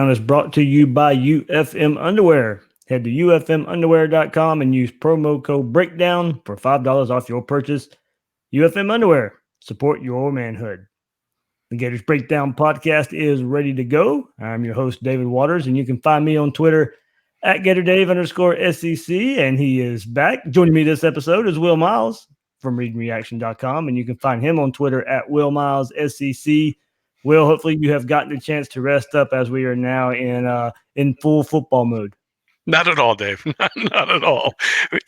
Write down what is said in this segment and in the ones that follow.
is brought to you by UFM Underwear. Head to ufmunderwear.com and use promo code BREAKDOWN for $5 off your purchase. UFM Underwear, support your manhood. The Gators Breakdown podcast is ready to go. I'm your host, David Waters, and you can find me on Twitter at GatorDave_SEC, and he is back. Joining me this episode is Will Miles from ReadingReaction.com, and you can find him on Twitter at WillMilesSEC. Will, hopefully you have gotten the chance to rest up as we are now in full football mode. Not at all, Dave. Not at all.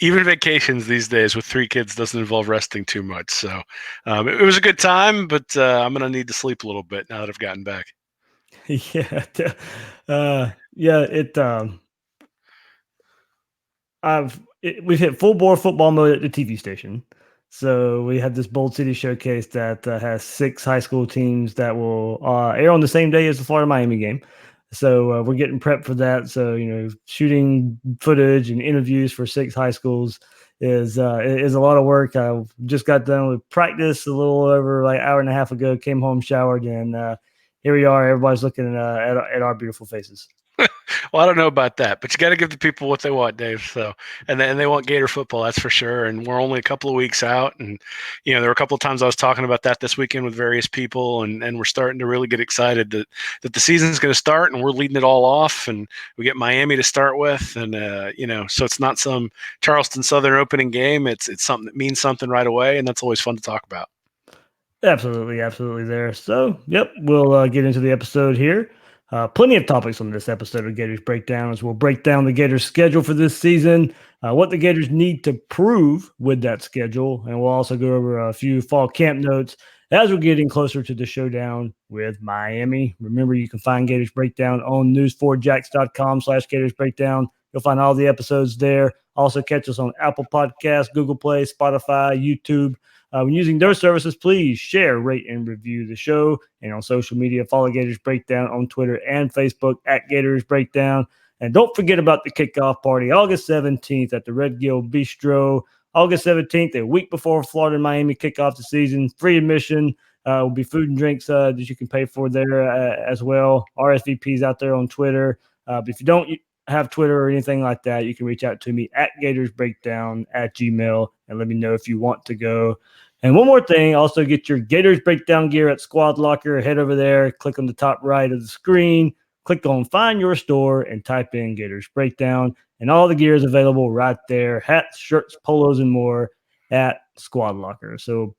Even vacations these days with 3 kids doesn't involve resting too much. So it was a good time, but I'm going to need to sleep a little bit now that I've gotten back. We've hit full bore football mode at the TV station. So we have this Bold City showcase that has 6 high school teams that will air on the same day as the Florida-Miami game. So we're getting prepped for that. So, shooting footage and interviews for 6 high schools is a lot of work. I just got done with practice a little over like an hour and a half ago, came home, showered, and here we are. Everybody's looking at our beautiful faces. Well, I don't know about that, but you got to give the people what they want, Dave. So, and they want Gator football, that's for sure. And we're only a couple of weeks out. And, there were a couple of times I was talking about that this weekend with various people, and we're starting to really get excited that the season's going to start, and we're leading it all off. And we get Miami to start with. And, so it's not some Charleston Southern opening game. It's something that means something right away. And that's always fun to talk about. Absolutely there. So, yep, we'll get into the episode here. Plenty of topics on this episode of Gators Breakdown as we'll break down the Gators schedule for this season, what the Gators need to prove with that schedule, and we'll also go over a few fall camp notes as we're getting closer to the showdown with Miami. Remember, you can find Gators Breakdown on news4jax.com/Gators Breakdown. You'll find all the episodes there. Also catch us on Apple Podcasts, Google Play, Spotify, YouTube. When using those services, please share, rate, and review the show. And on social media, follow Gators Breakdown on Twitter and Facebook at Gators Breakdown. And don't forget about the kickoff party, August 17th at the Red Gill Bistro. August 17th, a week before Florida and Miami kick off the season. Free admission. Will be food and drinks that you can pay for there as well. RSVPs out there on Twitter. But if you don't have Twitter or anything like that, you can reach out to me at GatorsBreakdown@gmail and let me know if you want to go. And one more thing, also get your Gators Breakdown gear at Squad Locker. Head over there, click on the top right of the screen, click on Find Your Store, and type in Gators Breakdown. And all the gear is available right there, hats, shirts, polos, and more at Squad Locker. So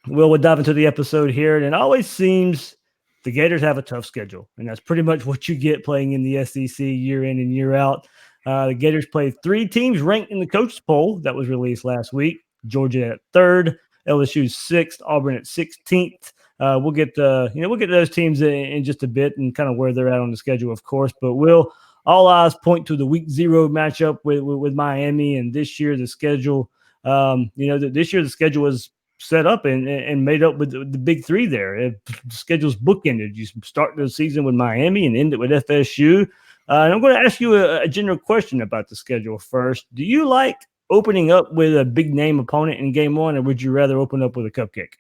we'll dive into the episode here. And it always seems the Gators have a tough schedule, and that's pretty much what you get playing in the SEC year in and year out. The Gators played 3 teams ranked in the coaches poll that was released last week. Georgia at 3rd, LSU 6th, Auburn at 16th. We'll get to those teams in just a bit and kind of where they're at on the schedule, of course. But all eyes point to the Week 0 matchup with Miami, and this year the schedule. This year the schedule was set up and made up with the big 3 there. The schedule's bookended. You start the season with Miami and end it with FSU. And I'm going to ask you a general question about the schedule first. Do you like opening up with a big name opponent in game 1, or would you rather open up with a cupcake?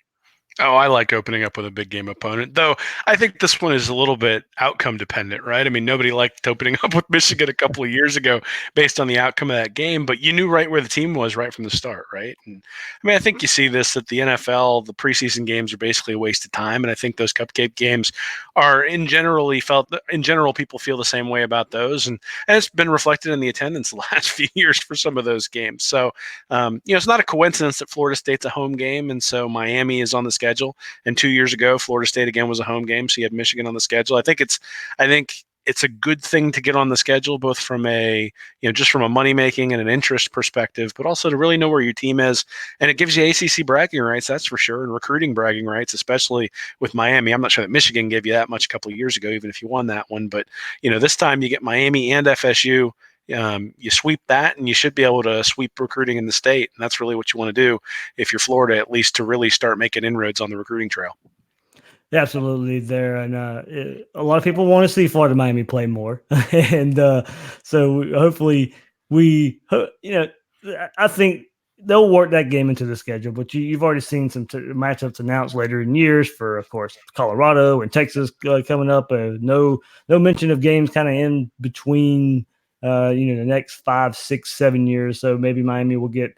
Oh, I like opening up with a big game opponent, though I think this one is a little bit outcome dependent, right? I mean, nobody liked opening up with Michigan a couple of years ago based on the outcome of that game, but you knew right where the team was right from the start, right? And I mean, I think you see this at the NFL, the preseason games are basically a waste of time, and I think those cupcake games are in general, people feel the same way about those, and it's been reflected in the attendance the last few years for some of those games. So, it's not a coincidence that Florida State's a home game, and so Miami is on the schedule. And 2 years ago, Florida State again was a home game, so you had Michigan on the schedule. I think it's a good thing to get on the schedule, both from just from a money making and an interest perspective, but also to really know where your team is. And it gives you ACC bragging rights, that's for sure, and recruiting bragging rights, especially with Miami. I'm not sure that Michigan gave you that much a couple of years ago, even if you won that one. But this time you get Miami and FSU. You sweep that, and you should be able to sweep recruiting in the state. And that's really what you want to do if you're Florida, at least to really start making inroads on the recruiting trail. Absolutely there. And a lot of people want to see Florida Miami play more. And so hopefully I think they'll work that game into the schedule, but you've already seen some matchups announced later in years for, of course, Colorado and Texas coming up. No mention of games kind of in between, the next 5, 6, 7 years. So maybe Miami will get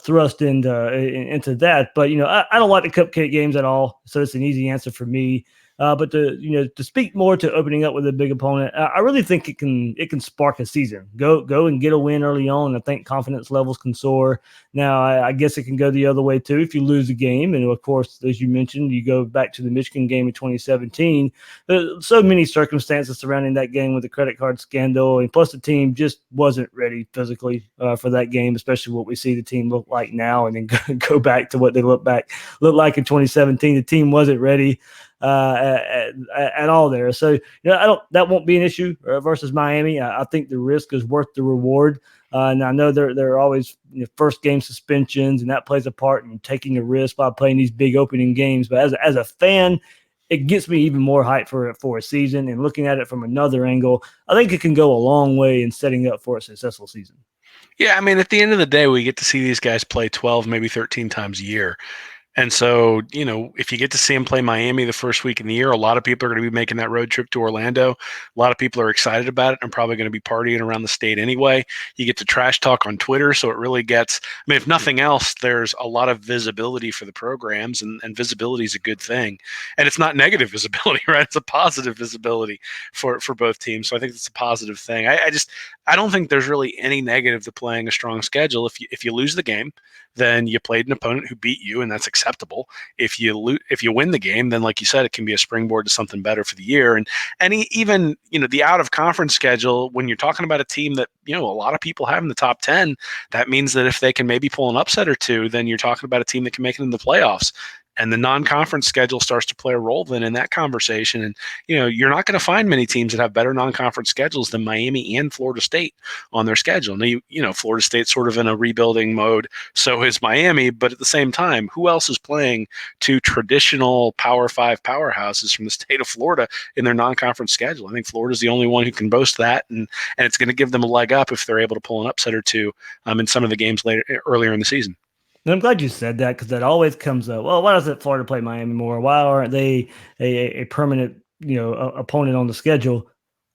thrust into that. But I don't like the cupcake games at all, so it's an easy answer for me. But to speak more to opening up with a big opponent, I really think it can spark a season. Go and get a win early on. I think confidence levels can soar. Now, I guess it can go the other way too if you lose a game. And of course, as you mentioned, you go back to the Michigan game in 2017. There's so many circumstances surrounding that game with the credit card scandal, and plus the team just wasn't ready physically for that game, especially what we see the team look like now, and then go back to what they look like in 2017. The team wasn't ready at all there. So that won't be an issue versus Miami. I think the risk is worth the reward. And I know there are always first game suspensions, and that plays a part in taking a risk by playing these big opening games. But as a fan, it gets me even more hyped for a season. And looking at it from another angle, I think it can go a long way in setting up for a successful season. Yeah, I mean, at the end of the day, we get to see these guys play 12, maybe 13 times a year. And so, if you get to see them play Miami the first week in the year, a lot of people are going to be making that road trip to Orlando. A lot of people are excited about it and probably going to be partying around the state anyway. You get to trash talk on Twitter. So it really gets, if nothing else, there's a lot of visibility for the programs, and visibility is a good thing. And it's not negative visibility, right? It's a positive visibility for both teams. So I think it's a positive thing. I don't think there's really any negative to playing a strong schedule. If you lose the game, then you played an opponent who beat you, and that's acceptable. If you win the game, then like you said, it can be a springboard to something better for the year. And even the out of conference schedule, when you're talking about a team that a lot of people have in the top 10, that means that if they can maybe pull an upset or two, then you're talking about a team that can make it in the playoffs. And the non-conference schedule starts to play a role then in that conversation. And, you're not going to find many teams that have better non-conference schedules than Miami and Florida State on their schedule. Now, Florida State's sort of in a rebuilding mode. So is Miami. But at the same time, who else is playing two traditional Power 5 powerhouses from the state of Florida in their non-conference schedule? I think Florida's the only one who can boast that. And it's going to give them a leg up if they're able to pull an upset or two in some of the games earlier in the season. And I'm glad you said that, because that always comes up. Well, why doesn't Florida play Miami more? Why aren't they a permanent opponent on the schedule?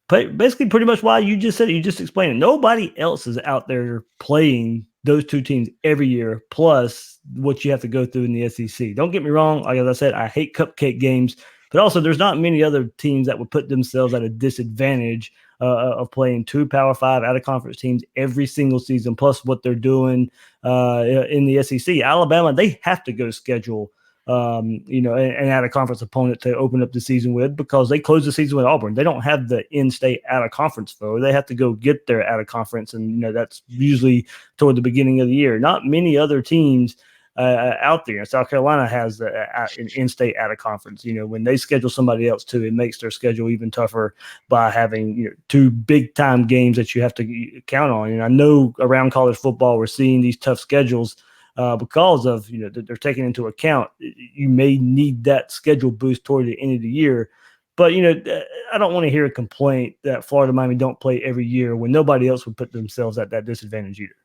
Basically, pretty much why you just said it. You just explained it. Nobody else is out there playing those two teams every year, plus what you have to go through in the SEC. Don't get me wrong. Like I said, I hate cupcake games, but also there's not many other teams that would put themselves at a disadvantage of playing two Power 5 out of conference teams every single season, plus what they're doing in the SEC. Alabama, they have to go schedule an out of conference opponent to open up the season with, because they close the season with Auburn. They don't have the in-state out of conference foe. They have to go get their out of conference, and that's usually toward the beginning of the year. Not many other teams out there. South Carolina has an in-state out of conference. When they schedule somebody else too, it makes their schedule even tougher by having two big time games that you have to count on. And I know around college football, we're seeing these tough schedules because of they're taking into account you may need that schedule boost toward the end of the year. But I don't want to hear a complaint that Florida Miami don't play every year when nobody else would put themselves at that disadvantage either.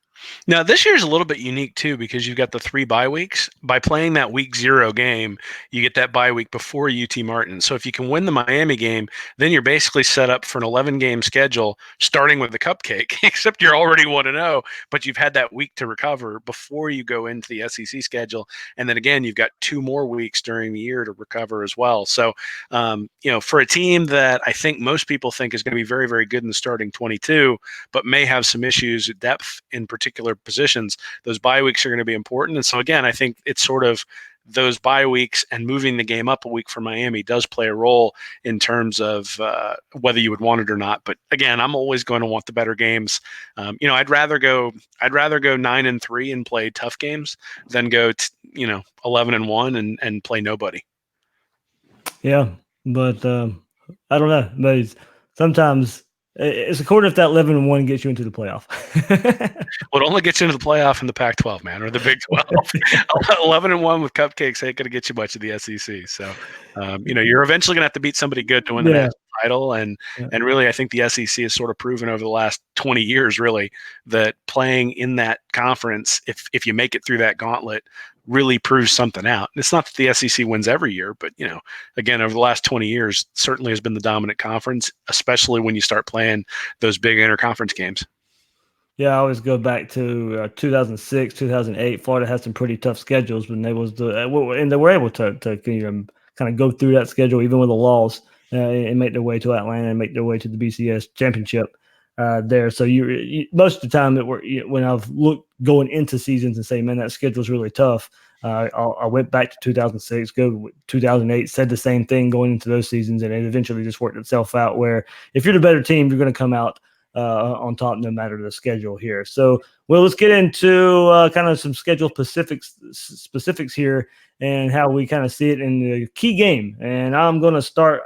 Now, this year is a little bit unique, too, because you've got the 3 bye weeks. By playing that week 0 game, you get that bye week before UT Martin. So if you can win the Miami game, then you're basically set up for an 11-game schedule, starting with the cupcake, except you're already 1-0, but you've had that week to recover before you go into the SEC schedule. And then again, you've got 2 more weeks during the year to recover as well. So, for a team that I think most people think is going to be very, very good in the starting 22, but may have some issues at depth in particular positions, those bye weeks are going to be important. And so again, I think it's sort of those bye weeks and moving the game up a week for Miami does play a role in terms of whether you would want it or not. But again, I'm always going to want the better games. I'd rather go 9-3 and play tough games than go 11-1 and play nobody. Yeah, but I don't know. But sometimes it's according if that 11-1 gets you into the playoff. Well, it only gets you into the playoff in the Pac-12, man, or the Big 12. 11-1 with cupcakes ain't going to get you much of the SEC. So, you're eventually going to have to beat somebody good to win the national title. And really, I think the SEC has sort of proven over the last 20 years, really, that playing in that conference, if you make it through that gauntlet, really proves something out. And it's not that the SEC wins every year, but again, over the last 20 years, certainly has been the dominant conference, especially when you start playing those big interconference games. Yeah, I always go back to 2006, 2008. Florida had some pretty tough schedules, but and they were able to kind of go through that schedule even with a loss and make their way to Atlanta and make their way to the BCS championship there. So most of the time when I've looked going into seasons and say, man, that schedule's really tough. I went back to 2006, go 2008, said the same thing going into those seasons, and it eventually just worked itself out. Where if you're the better team, you're going to come out on top no matter the schedule here. So, well, let's get into kind of some schedule specifics here and how we kind of see it in the key game. And I'm going to start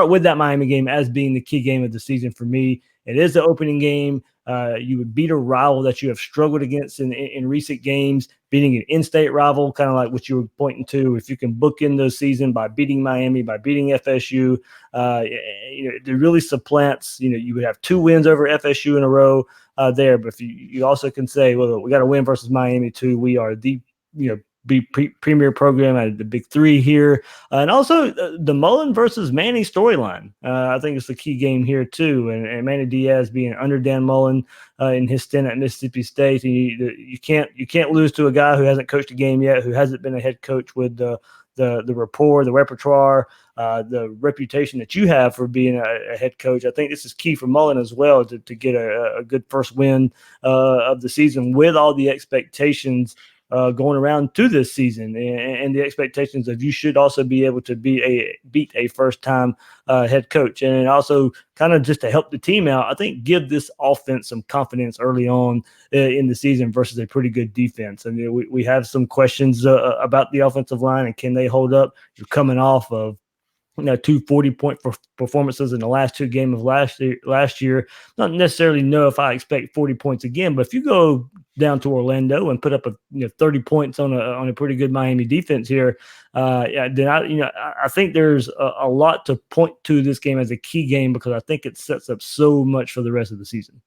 with that Miami game as being the key game of the season for me. It is the opening game. You would beat a rival that you have struggled against in recent games, beating an in-state rival, kind of like what you were pointing to. If you can book in the season by beating Miami, by beating FSU, it really supplants. You would have 2 wins over FSU in a row there. But if you also can say, well, we got a win versus Miami too. We are the premier program out of the big 3 here. And also the Mullen versus Manny storyline. I think it's the key game here too. And Manny Diaz being under Dan Mullen in his stint at Mississippi State. You can't lose to a guy who hasn't coached a game yet, who hasn't been a head coach with the rapport, the repertoire, the reputation that you have for being a head coach. I think this is key for Mullen as well to get a good first win of the season with all the expectations going around to this season and the expectations of you should also be able to beat a first-time head coach. And also kind of just to help the team out, I think give this offense some confidence early on in the season versus a pretty good defense. I mean, we have some questions about the offensive line and can they hold up? You're coming off of 2 40-point performances in the last 2 games of last year. Not necessarily know if I expect 40 points again, but if you go down to Orlando and put up 30 points on a pretty good Miami defense here, then I think there's a lot to point to this game as a key game because I think it sets up so much for the rest of the season.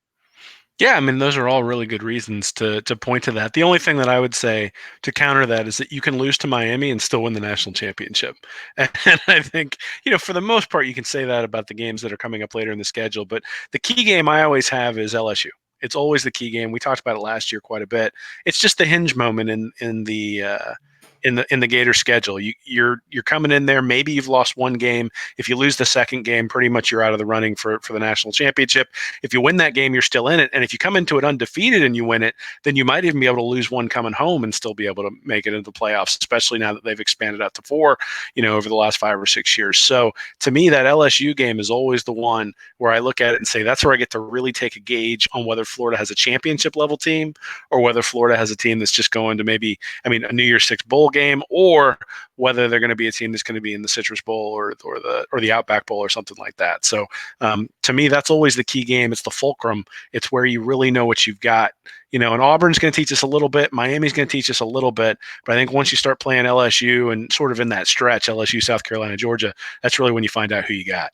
Yeah, I mean, those are all really good reasons to point to that. The only thing that I would say to counter that is that you can lose to Miami and still win the national championship. And I think, for the most part, you can say that about the games that are coming up later in the schedule. But the key game I always have is LSU. It's always the key game. We talked about it last year quite a bit. It's just the hinge moment in the Gators schedule. You're coming in there. Maybe you've lost one game. If you lose the second game, pretty much you're out of the running for the national championship. If you win that game, you're still in it. And if you come into it undefeated and you win it, then you might even be able to lose one coming home and still be able to make it into the playoffs, especially now that they've expanded out to 4, over the last 5 or 6 years. So to me, that LSU game is always the one where I look at it and say, that's where I get to really take a gauge on whether Florida has a championship level team or whether Florida has a team that's just going to a New Year's Six bowl game, or whether they're going to be a team that's going to be in the Citrus Bowl or the Outback Bowl or something like that. So to me, that's always the key game. It's the fulcrum. It's where you really know what you've got. And Auburn's going to teach us a little bit. Miami's going to teach us a little bit. But I think once you start playing LSU and sort of in that stretch, LSU, South Carolina, Georgia, that's really when you find out who you got.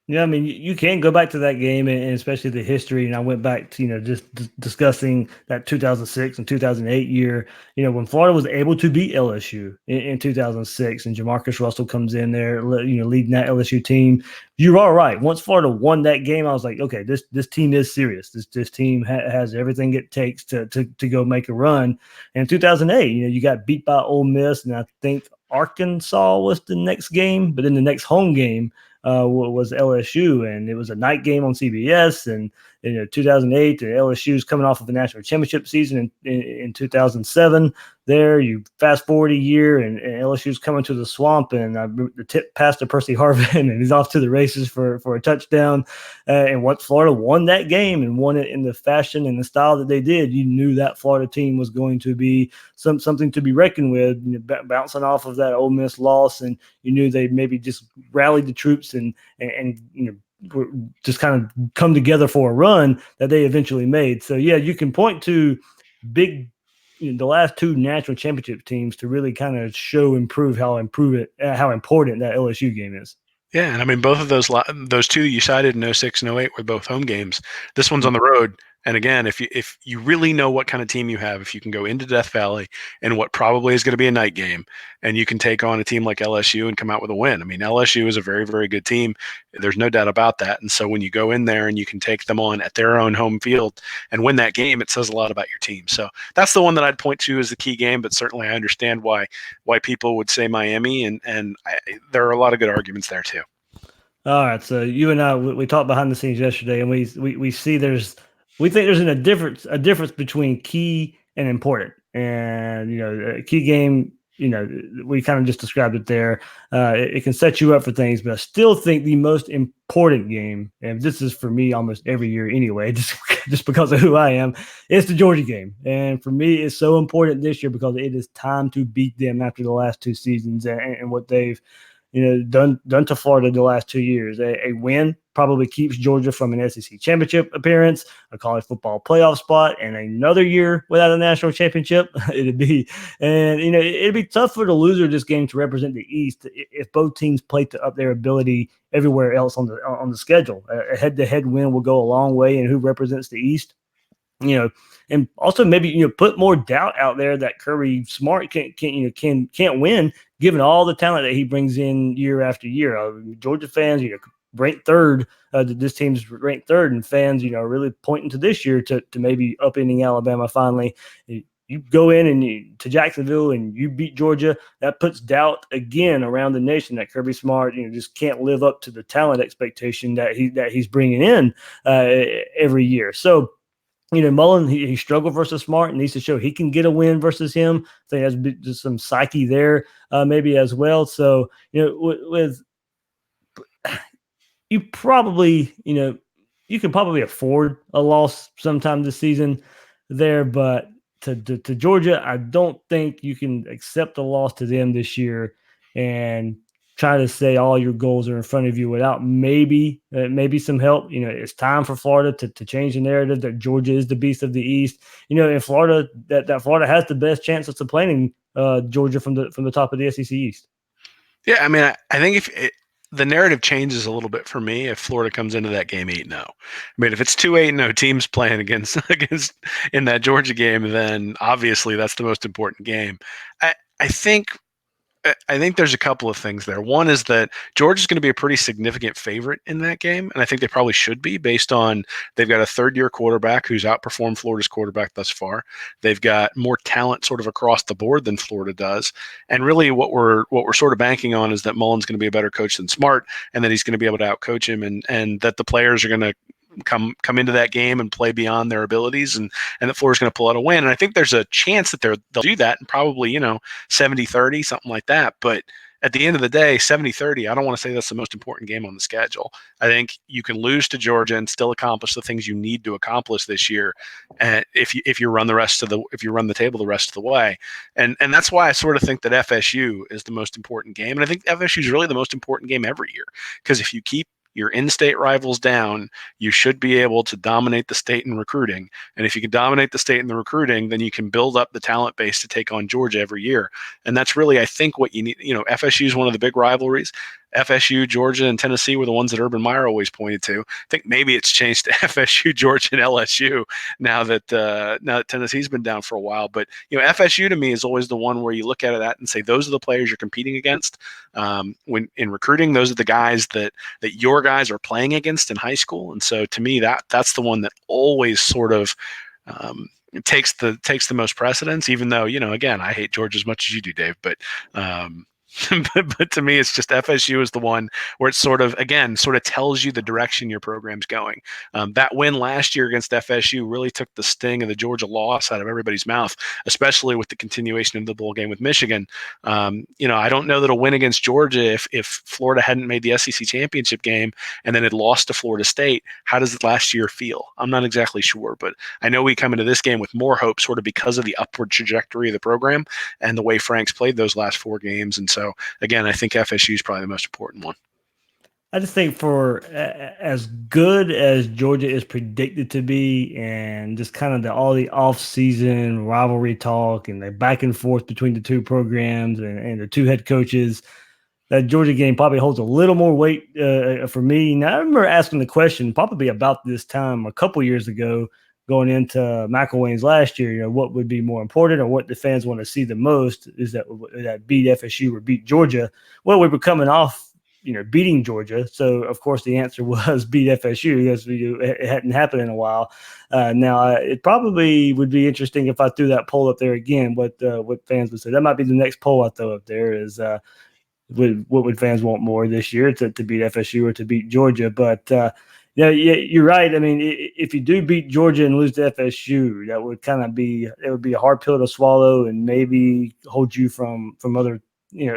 Yeah, I mean, you can go back to that game and especially the history. And I went back to, just discussing that 2006 and 2008 year, when Florida was able to beat LSU in 2006 and Jamarcus Russell comes in there, leading that LSU team. You're all right. Once Florida won that game, I was like, okay, this team is serious. This team has everything it takes to go make a run. And in 2008, you got beat by Ole Miss, and I think Arkansas was the next game, but then the next home game was LSU, and it was a night game on CBS. And 2008, LSU's coming off of a national championship season in 2007. There, you fast forward a year, and LSU's coming to the Swamp, and the tip pass to Percy Harvin, and he's off to the races for a touchdown. And once Florida won that game and won it in the fashion and the style that they did, you knew that Florida team was going to be something to be reckoned with, bouncing off of that Ole Miss loss, and you knew they maybe just rallied the troops and just kind of come together for a run that they eventually made. So yeah, you can point to the last 2 national championship teams to really kind of prove how important that LSU game is. Yeah, and I mean both of those two that you cited in 06 and 08 were both home games. This one's on the road. And again, if you really know what kind of team you have, if you can go into Death Valley and what probably is going to be a night game, and you can take on a team like LSU and come out with a win. I mean, LSU is a very, very good team. There's no doubt about that. And so when you go in there and you can take them on at their own home field and win that game, it says a lot about your team. So that's the one that I'd point to as the key game. But certainly, I understand why people would say Miami, and there are a lot of good arguments there too. All right, so you and I we talked behind the scenes yesterday, and we see we think there's a difference between key and important, and a key game. We kind of just described it there. It can set you up for things, but I still think the most important game, and this is for me almost every year anyway, just because of who I am, it's the Georgia game. And for me, it's so important this year because it is time to beat them after the last two seasons and what they've done to Florida the last 2 years. A win probably keeps Georgia from an SEC championship appearance, a college football playoff spot, and another year without a national championship. It'd be tough for the loser of this game to represent the East if both teams play to up their ability everywhere else on the schedule. A head-to-head win will go a long way in who represents the East. And also maybe put more doubt out there that Kirby Smart can't win, given all the talent that he brings in year after year. Georgia fans, ranked third. This team's ranked third, and fans, really pointing to this year to maybe upending Alabama finally. You go in to Jacksonville and you beat Georgia. That puts doubt again around the nation that Kirby Smart, just can't live up to the talent expectation that he's bringing in every year. So. Mullen, he struggled versus Smart and needs to show he can get a win versus him. I think there's just some psyche there maybe as well. So, with you probably, you can probably afford a loss sometime this season there, but to Georgia, I don't think you can accept a loss to them this year and try to say all your goals are in front of you without maybe some help. It's time for Florida to change the narrative that Georgia is the beast of the East. In Florida, that Florida has the best chance of playing Georgia from the top of the SEC East. Yeah, I mean, I think if the narrative changes a little bit for me if Florida comes into that game 8-0. I mean, if it's 2-8-0 teams playing against in that Georgia game, then obviously that's the most important game. I think I think there's a couple of things there. One is that Georgia's going to be a pretty significant favorite in that game, and I think they probably should be based on they've got a third-year quarterback who's outperformed Florida's quarterback thus far. They've got more talent sort of across the board than Florida does, and really what we're sort of banking on is that Mullen's going to be a better coach than Smart, and that he's going to be able to outcoach him, and that the players are going to come into that game and play beyond their abilities, and that Florida's going to pull out a win. And I think there's a chance that they'll do that, and probably 70-30, something like that. But at the end of the day, 70-30, I don't want to say that's the most important game on the schedule. I think you can lose to Georgia and still accomplish the things you need to accomplish this year, and if you run the table the rest of the way. And that's why I sort of think that FSU is the most important game. And I think FSU is really the most important game every year, because if you keep your in-state rivals down, you should be able to dominate the state in recruiting. And if you can dominate the state in the recruiting, then you can build up the talent base to take on Georgia every year. And that's really, I think, what you need. FSU is one of the big rivalries. FSU, Georgia, and Tennessee were the ones that Urban Meyer always pointed to. I think maybe it's changed to FSU, Georgia, and LSU now that Tennessee's been down for a while. But FSU to me is always the one where you look at that and say those are the players you're competing against. When in recruiting, those are the guys that your guys are playing against in high school. And so to me, that's the one that always sort of takes the most precedence. Even though again, I hate Georgia as much as you do, Dave, but. But to me, it's just FSU is the one where it sort of tells you the direction your program's going. That win last year against FSU really took the sting of the Georgia loss out of everybody's mouth, especially with the continuation of the bowl game with Michigan. I don't know that a win against Georgia, if Florida hadn't made the SEC championship game and then had lost to Florida State, how does it last year feel? I'm not exactly sure, but I know we come into this game with more hope, sort of because of the upward trajectory of the program and the way Frank's played those last 4 games. And so, again, I think FSU is probably the most important one. I just think for as good as Georgia is predicted to be, and just kind of all the off-season rivalry talk and the back and forth between the two programs and the two head coaches, that Georgia game probably holds a little more weight for me. Now, I remember asking the question probably about this time a couple years ago, going into McElwain's last year. What would be more important, or what the fans want to see the most? Is that beat FSU or beat Georgia? Well, we were coming off, beating Georgia, so of course the answer was beat FSU because it hadn't happened in a while. Now, it probably would be interesting if I threw that poll up there again. What fans would say. That might be the next poll I throw up there. Is what would fans want more this year, to beat FSU or to beat Georgia? But yeah, you're right. I mean, if you do beat Georgia and lose to FSU, that would kind of be a hard pill to swallow, and maybe hold you from other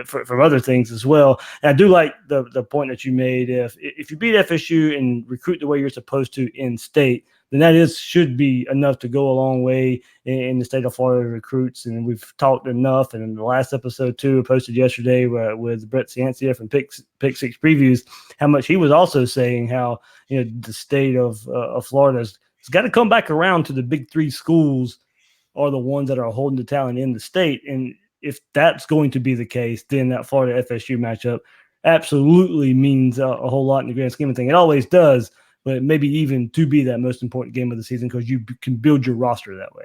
from other things as well. And I do like the point that you made. If you beat FSU and recruit the way you're supposed to in state, then that should be enough to go a long way in the state of Florida recruits. And we've talked enough. And in the last episode too, posted yesterday with Brett Ciancia from Pick Six Previews, how much he was also saying how the state of Florida has got to come back around to the big three schools are the ones that are holding the talent in the state. And if that's going to be the case, then that Florida FSU matchup absolutely means a whole lot in the grand scheme of things. It always does. But maybe even to be that most important game of the season, because you can build your roster that way.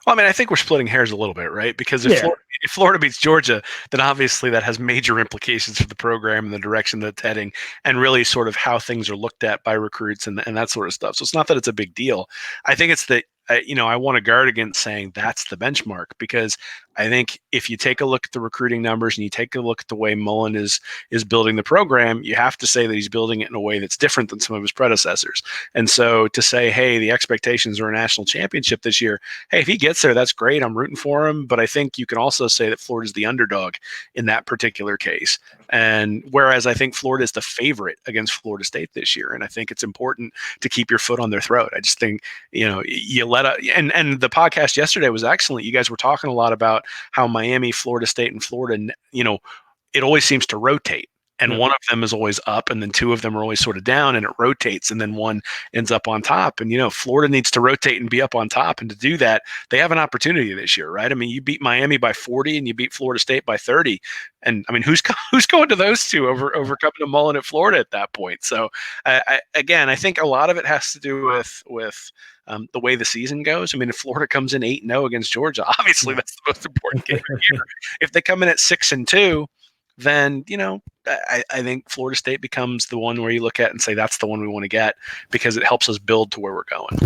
Well, I mean, I think we're splitting hairs a little bit, right? Because if Florida beats Georgia, then obviously that has major implications for the program and the direction that it's heading, and really sort of how things are looked at by recruits and that sort of stuff. So it's not that it's a big deal. I think it's that I want to guard against saying that's the benchmark, because I think if you take a look at the recruiting numbers and you take a look at the way Mullen is building the program, you have to say that he's building it in a way that's different than some of his predecessors. And so to say, hey, the expectations are a national championship this year, hey, if he gets there, that's great. I'm rooting for him. But I think you can also say that Florida's the underdog in that particular case. And whereas I think Florida is the favorite against Florida State this year. And I think it's important to keep your foot on their throat. I just think, you let up. And the podcast yesterday was excellent. You guys were talking a lot about how Miami, Florida State, and Florida, it always seems to rotate. And one of them is always up, and then two of them are always sort of down, and it rotates, and then one ends up on top. And, Florida needs to rotate and be up on top. And to do that, they have an opportunity this year, right? I mean, you beat Miami by 40 and you beat Florida State by 30. And I mean, who's going to those two over coming to Mullen at Florida at that point? So again, I think a lot of it has to do with the way the season goes. I mean, if Florida comes in 8-0 against Georgia, obviously that's the most important game of the year. If they come in at 6-2, then I think Florida State becomes the one where you look at and say that's the one we want to get, because it helps us build to where we're going.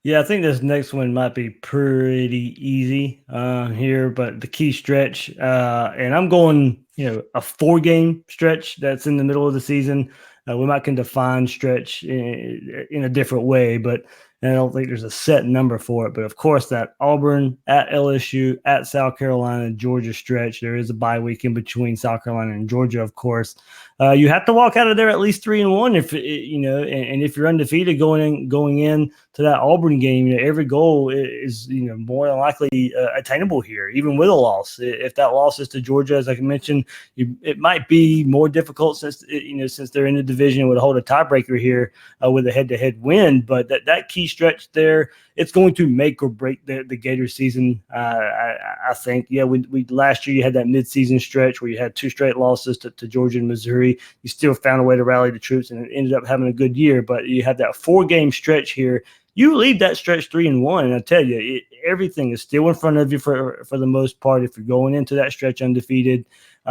Yeah, I think this next one might be pretty easy here, but the key stretch, and I'm going, a 4-game stretch that's in the middle of the season. We might can define stretch in a different way, but I don't think there's a set number for it. But of course, that Auburn, at LSU, at South Carolina, Georgia stretch, there is a bye week in between South Carolina and Georgia, of course. You have to walk out of there at least 3-1 if and if you're undefeated going in to that Auburn game. Every goal is more than likely attainable here, even with a loss. If that loss is to Georgia, as I mentioned, it might be more difficult since they're in the division, would hold a tiebreaker here with a head-to-head win. But that key stretch there, it's going to make or break the Gators season. I think. Yeah, we last year you had that midseason stretch where you had 2 straight losses to Georgia and Missouri. You still found a way to rally the troops and ended up having a good year. But you have that 4-game stretch here. You leave that stretch 3-1, and I tell you, everything is still in front of you for the most part. If you're going into that stretch undefeated,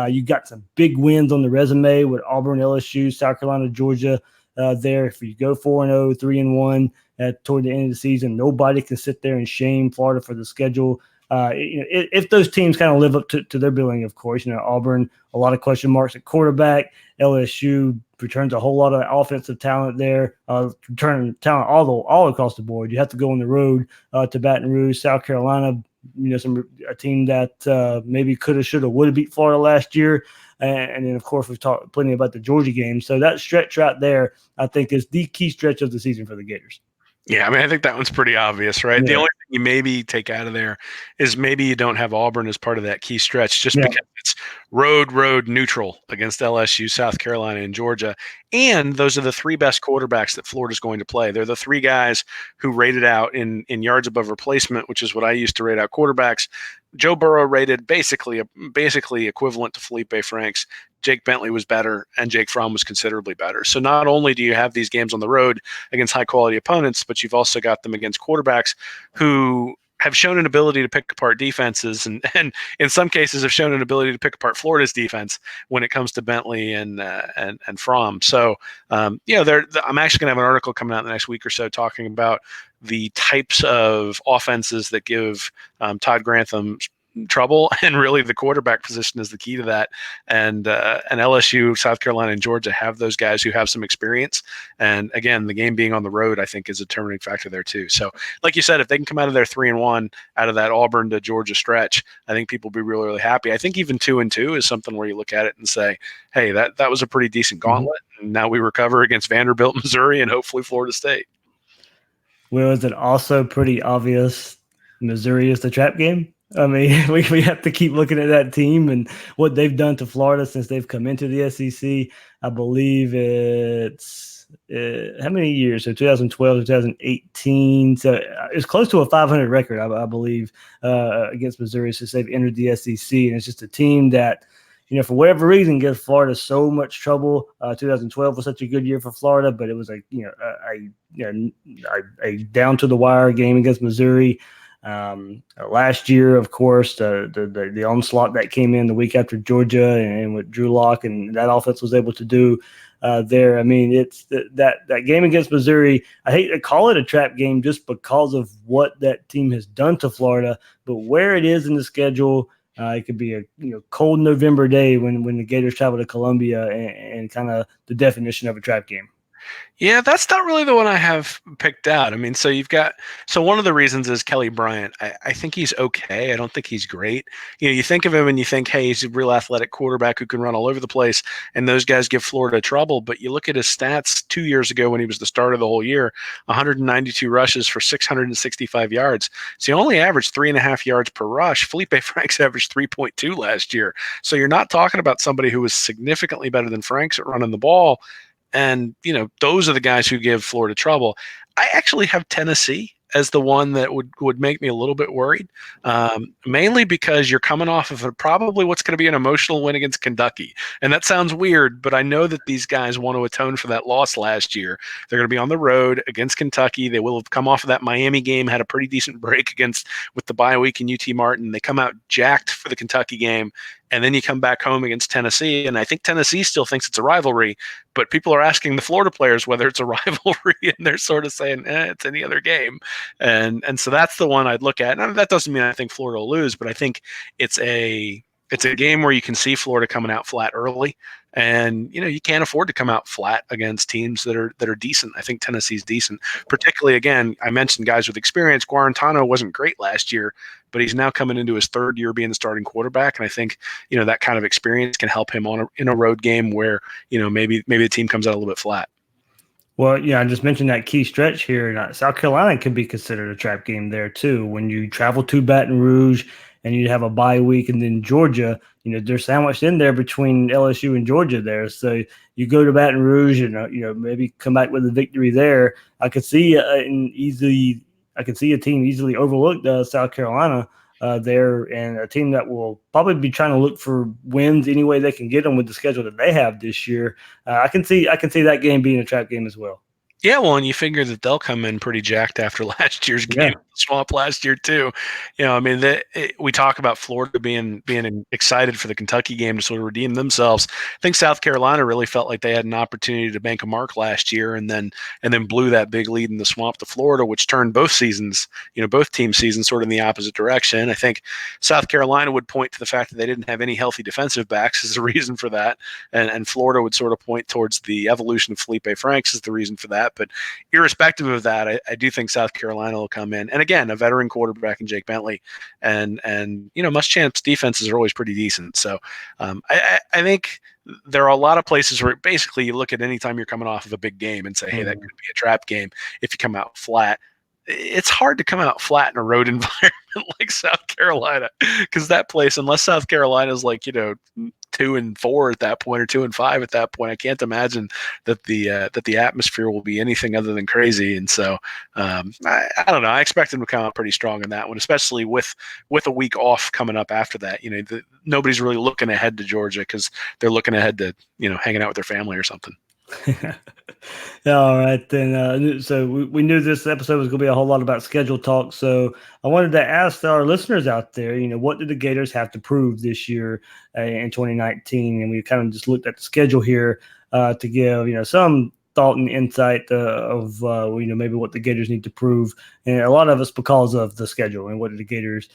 you got some big wins on the resume with Auburn, LSU, South Carolina, Georgia. There, if you go 4-0, 3-1 toward the end of the season, nobody can sit there and shame Florida for the schedule. If those teams kind of live up to their billing, of course. Auburn, a lot of question marks at quarterback. LSU returns a whole lot of offensive talent there, returning talent all across the board. You have to go on the road to Baton Rouge. South Carolina, a team that maybe could have, should have, would have beat Florida last year. And then, of course, we've talked plenty about the Georgia game. So that stretch right there, I think, is the key stretch of the season for the Gators. Yeah, I mean, I think that one's pretty obvious, right? Yeah. The only thing you maybe take out of there is maybe you don't have Auburn as part of that key stretch, just because it's road neutral against LSU, South Carolina, and Georgia. And those are the 3 best quarterbacks that Florida's going to play. They're the 3 guys who rated out in yards above replacement, which is what I used to rate out quarterbacks. Joe Burrow rated basically equivalent to Felipe Franks. Jake Bentley was better, and Jake Fromm was considerably better. So not only do you have these games on the road against high quality opponents, but you've also got them against quarterbacks who have shown an ability to pick apart defenses, and in some cases have shown an ability to pick apart Florida's defense when it comes to Bentley and Fromm. So I'm actually going to have an article coming out in the next week or so talking about the types of offenses that give Todd Grantham trouble, and really the quarterback position is the key to that. And LSU, South Carolina, and Georgia have those guys who have some experience. And again, the game being on the road, I think, is a determining factor there too. So, like you said, if they can come out of there 3-1 out of that Auburn to Georgia stretch, I think people will be really, really happy. I think even 2-2 is something where you look at it and say, hey, that was a pretty decent gauntlet. Mm-hmm. And now we recover against Vanderbilt, Missouri, and hopefully Florida State. Well, is it also pretty obvious Missouri is the trap game? I mean, we have to keep looking at that team and what they've done to Florida since they've come into the SEC. I believe it's how many years? So 2012, 2018. So it's close to a 500 record, I believe, against Missouri since they've entered the SEC. And it's just a team that, for whatever reason, gives Florida so much trouble. 2012 was such a good year for Florida, but it was a down to the wire game against Missouri. Last year, of course, the onslaught that came in the week after Georgia and with Drew Lock and that offense was able to do there. I mean, it's that game against Missouri. I hate to call it a trap game just because of what that team has done to Florida, but where it is in the schedule. It could be a cold November day when the Gators travel to Columbia and kind of the definition of a trap game. Yeah, that's not really the one I have picked out. I mean, so one of the reasons is Kelly Bryant. I think he's okay. I don't think he's great. You think of him and you think, hey, he's a real athletic quarterback who can run all over the place, and those guys give Florida trouble. But you look at his stats 2 years ago when he was the starter of the whole year, 192 rushes for 665 yards. So he only averaged 3.5 yards per rush. Felipe Franks averaged 3.2 last year. So you're not talking about somebody who was significantly better than Franks at running the ball. And, those are the guys who give Florida trouble. I actually have Tennessee as the one that would make me a little bit worried, mainly because you're coming off of probably what's going to be an emotional win against Kentucky. And that sounds weird, but I know that these guys want to atone for that loss last year. They're going to be on the road against Kentucky. They will have come off of that Miami game, had a pretty decent break with the bye week in UT Martin. They come out jacked for the Kentucky game. And then you come back home against Tennessee, and I think Tennessee still thinks it's a rivalry, but people are asking the Florida players whether it's a rivalry, and they're sort of saying, it's any other game. And so that's the one I'd look at. And that doesn't mean I think Florida will lose, but I think it's a game where you can see Florida coming out flat early. And you can't afford to come out flat against teams that are decent. I think Tennessee's decent, particularly, again, I mentioned guys with experience. Guarantano wasn't great last year, but he's now coming into his third year being the starting quarterback, and I think that kind of experience can help him in a road game where maybe the team comes out a little bit flat. Well, I just mentioned that key stretch here. And South Carolina could be considered a trap game there too. When you travel to Baton Rouge and you have a bye week, and then Georgia, they're sandwiched in there between LSU and Georgia there. So you go to Baton Rouge and maybe come back with a victory there. I could see a team easily overlook South Carolina there, and a team that will probably be trying to look for wins any way they can get them with the schedule that they have this year. I can see that game being a trap game as well. Yeah, well, and you figure that they'll come in pretty jacked after last year's game, the Swamp last year too. We talk about Florida being excited for the Kentucky game to sort of redeem themselves. I think South Carolina really felt like they had an opportunity to bank a mark last year, and then blew that big lead in the Swamp to Florida, which turned both seasons, both team seasons, sort of in the opposite direction. I think South Carolina would point to the fact that they didn't have any healthy defensive backs as a reason for that, and Florida would sort of point towards the evolution of Felipe Franks as the reason for that. But irrespective of that, I do think South Carolina will come in. And again, a veteran quarterback in Jake Bentley. And Muschamp's defenses are always pretty decent. So I think there are a lot of places where basically you look at any time you're coming off of a big game and say, hey, that could be a trap game if you come out flat. It's hard to come out flat in a road environment like South Carolina, because that place, unless South Carolina is like, 2-4 at that point, or 2-5 at that point. I can't imagine that the atmosphere will be anything other than crazy. And so I don't know. I expect them to come out pretty strong in that one, especially with a week off coming up after that. Nobody's really looking ahead to Georgia because they're looking ahead to hanging out with their family or something. All right, then. So we knew this episode was going to be a whole lot about schedule talk. So I wanted to ask our listeners out there, what did the Gators have to prove this year in 2019? And we kind of just looked at the schedule here to give, some thought and insight of maybe what the Gators need to prove, and a lot of us because of the schedule and what did the Gators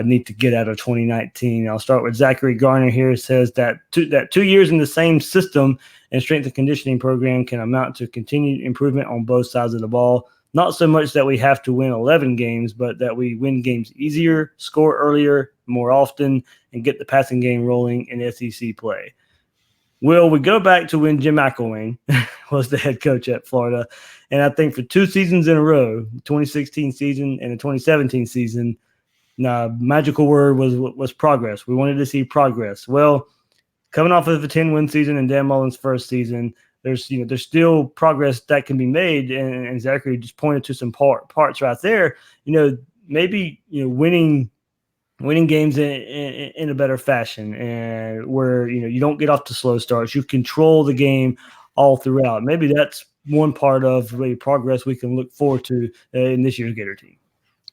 need to get out of 2019. I'll start with Zachary Garner here. It says that 2 years in the same system and strength and conditioning program can amount to continued improvement on both sides of the ball. Not so much that we have to win 11 games, but that we win games easier, score earlier, more often, and get the passing game rolling in SEC play. Will, we go back to when Jim McElwain was the head coach at Florida, and I think for 2 seasons in a row, 2016 season and the 2017 season, magical word was progress. We wanted to see progress. Well, coming off of a 10-win season in Dan Mullen's first season, there's still progress that can be made, and Zachary just pointed to some parts right there. Maybe winning games in a better fashion, and where you don't get off to slow starts, you control the game all throughout. Maybe that's one part of really progress we can look forward to in this year's Gator team.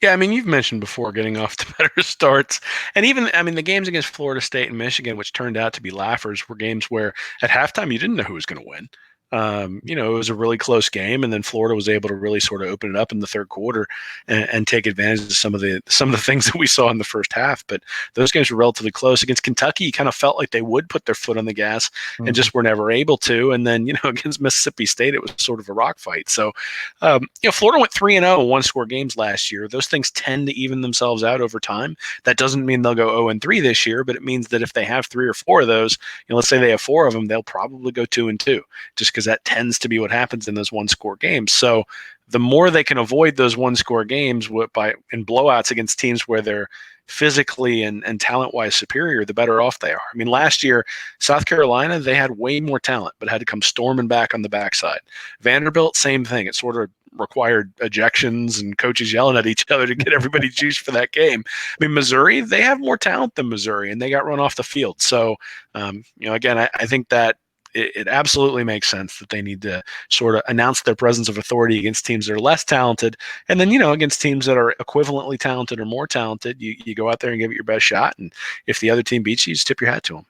Yeah, I mean, you've mentioned before getting off to better starts. And even, the games against Florida State and Michigan, which turned out to be laughers, were games where at halftime you didn't know who was going to win. It was a really close game, and then Florida was able to really sort of open it up in the third quarter and take advantage of some of the things that we saw in the first half. But those games were relatively close. Against Kentucky, you kind of felt like they would put their foot on the gas and just were never able to. And then against Mississippi State, it was sort of a rock fight. So Florida went 3-0 in one-score games last year. Those things tend to even themselves out over time. That doesn't mean they'll go 0-3 this year, but it means that if they have 3 or 4 of those, let's say they have 4 of them, they'll probably go 2-2, just because that tends to be what happens in those one-score games. So the more they can avoid those one-score games in blowouts against teams where they're physically and talent-wise superior, the better off they are. I mean, last year, South Carolina, they had way more talent, but had to come storming back on the backside. Vanderbilt, same thing. It sort of required ejections and coaches yelling at each other to get everybody juiced for that game. I mean, Missouri, they have more talent than Missouri, and they got run off the field. So, again, I think that it absolutely makes sense that they need to sort of announce their presence of authority against teams that are less talented. And then, against teams that are equivalently talented or more talented, you go out there and give it your best shot. And if the other team beats you, just tip your hat to them.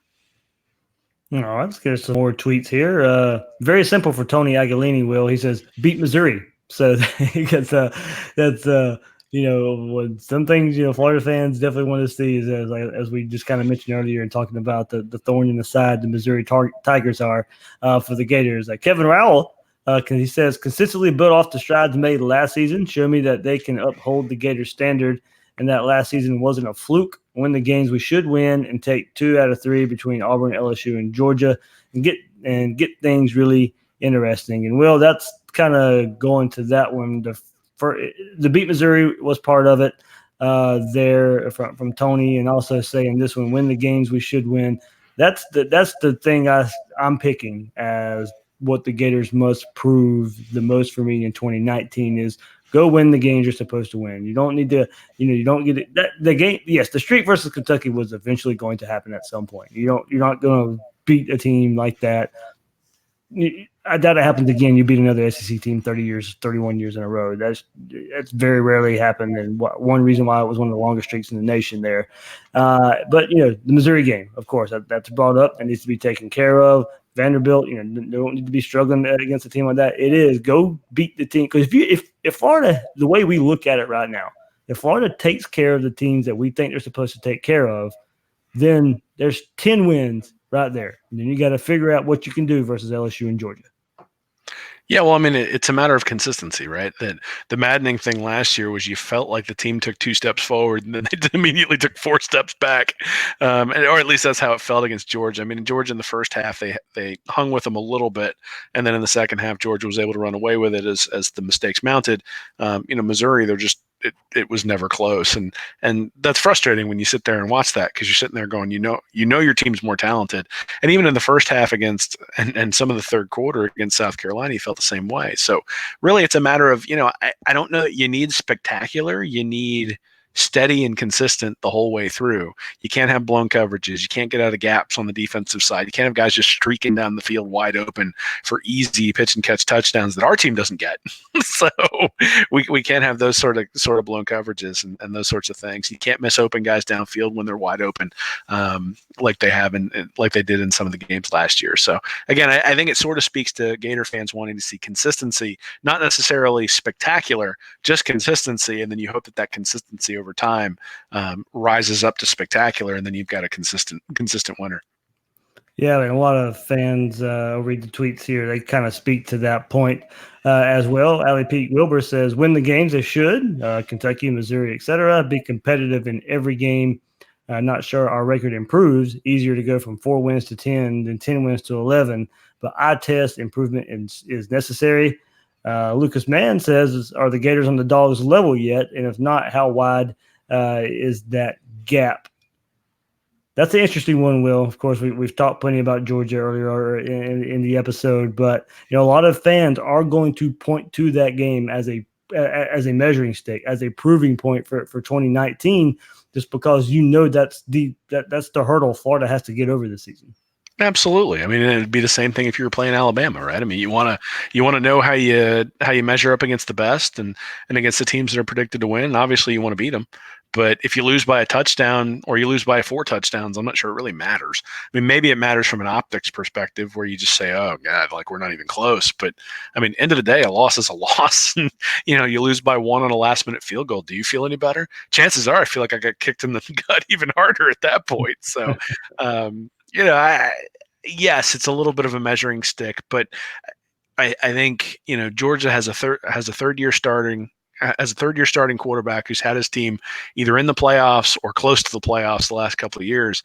All right, let's get some more tweets here. Very simple for Tony Aguilini, Will. He says, beat Missouri. So that's when some things, Florida fans definitely want to see is as we just kind of mentioned earlier and talking about the thorn in the side the Missouri Tigers are for the Gators. Kevin Rowell, he says, consistently built off the strides made last season. Show me that they can uphold the Gators standard and that last season wasn't a fluke. Win the games we should win and take 2 out of 3 between Auburn, LSU, and Georgia and get things really interesting. And Will, that's kind of going to that one. The beat Missouri was part of it there from Tony, and also saying this one, win the games we should win. That's the thing I'm picking as what the Gators must prove the most for me in 2019 is go win the games you're supposed to win. You don't need to, you don't get it. The game, yes, the streak versus Kentucky was eventually going to happen at some point. You're not going to beat a team like that. I doubt it happens again. You beat another SEC team 31 years in a row. That's very rarely happened, and one reason why it was one of the longest streaks in the nation there. But the Missouri game, of course, that's brought up and needs to be taken care of. Vanderbilt, they don't need to be struggling against a team like that. It is go beat the team, because if Florida, the way we look at it right now, if Florida takes care of the teams that we think they're supposed to take care of, then there's 10 wins right there. And then you got to figure out what you can do versus LSU and Georgia. Yeah, well, I mean, it's a matter of consistency, right? That the maddening thing last year was you felt like the team took 2 steps forward and then they immediately took 4 steps back, or at least that's how it felt against Georgia. I mean, in Georgia in the first half, they hung with them a little bit, and then in the second half, Georgia was able to run away with it as the mistakes mounted. Missouri, they're just it was never close. And that's frustrating when you sit there and watch that, because you're sitting there going, your team's more talented. And even in the first half against and some of the third quarter against South Carolina, you felt the same way. So really, it's a matter of, I don't know that you need spectacular. You need steady and consistent the whole way through. You can't have blown coverages. You can't get out of gaps on the defensive side. You can't have guys just streaking down the field wide open for easy pitch and catch touchdowns that our team doesn't get. So we can't have those sort of blown coverages and those sorts of things. You can't miss open guys downfield when they're wide open, like they have like they did in some of the games last year. So again, I think it sort of speaks to Gator fans wanting to see consistency, not necessarily spectacular, just consistency, and then you hope that consistency over time rises up to spectacular, and then you've got a consistent winner. Yeah, I mean, a lot of fans, I'll read the tweets here, they kind of speak to that point as well. Ali Pete Wilbur says, win the games they should, Kentucky, Missouri, etc. Be competitive in every game. Not sure our record improves. Easier to go from 4 wins to 10 than 10 wins to 11. But eye test improvement is necessary. Lucas Mann says, are the Gators on the Dogs level yet? And if not, how wide is that gap? That's an interesting one, Will. Of course, we've talked plenty about Georgia earlier in the episode, but a lot of fans are going to point to that game as a measuring stick, as a proving point for 2019, just because that's the hurdle Florida has to get over this season. Absolutely. I mean, it'd be the same thing if you were playing Alabama, right? I mean, you want to know how you measure up against the best and against the teams that are predicted to win. Obviously, you want to beat them. But if you lose by a touchdown or you lose by 4 touchdowns, I'm not sure it really matters. I mean, maybe it matters from an optics perspective where you just say, oh, God, like we're not even close. But, I mean, end of the day, a loss is a loss. And, you lose by 1 on a last-minute field goal. Do you feel any better? Chances are I feel like I got kicked in the gut even harder at that point. So, yes, it's a little bit of a measuring stick. But I think, Georgia has a third-year starting quarterback who's had his team either in the playoffs or close to the playoffs the last couple of years.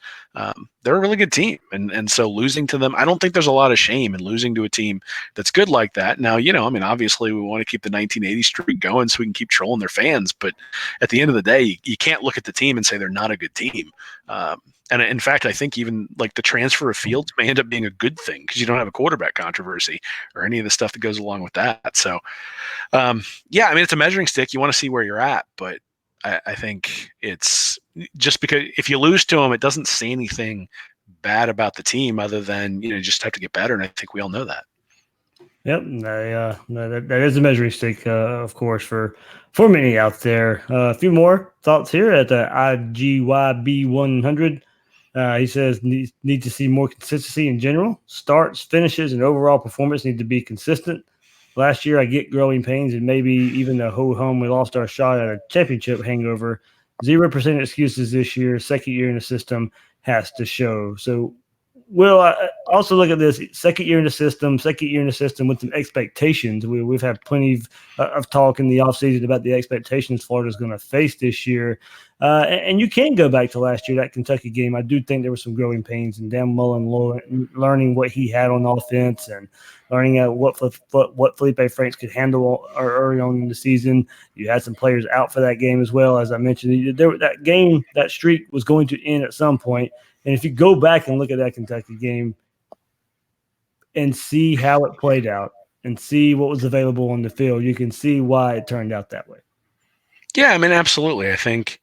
They're a really good team. And so losing to them, I don't think there's a lot of shame in losing to a team that's good like that. Now, obviously we want to keep the 1980 streak going so we can keep trolling their fans. But at the end of the day, you can't look at the team and say they're not a good team. And in fact, I think even like the transfer of Fields may end up being a good thing because you don't have a quarterback controversy or any of the stuff that goes along with that. So, it's a measuring stick. You want to see where you're at, but I think it's just because if you lose to them, it doesn't say anything bad about the team other than, you just have to get better. And I think we all know that. Yep, that is a measuring stick, of course, for many out there. A few more thoughts here at the IGYB100. He says need to see more consistency in general. Starts, finishes, and overall performance need to be consistent. Last year, I get growing pains and maybe even the ho-hum we lost our shot at a championship hangover. 0% excuses this year. Second year in the system has to show. So, Will, I also look at this second year in the system with some expectations. We've had plenty of talk in the offseason about the expectations Florida's going to face this year. And you can go back to last year, that Kentucky game. I do think there were some growing pains, and Dan Mullen learning what he had on offense and learning what Felipe Franks could handle early on in the season. You had some players out for that game as well. As I mentioned, that streak was going to end at some point. And if you go back and look at that Kentucky game and see how it played out and see what was available on the field, you can see why it turned out that way. Yeah, I mean, absolutely. I think,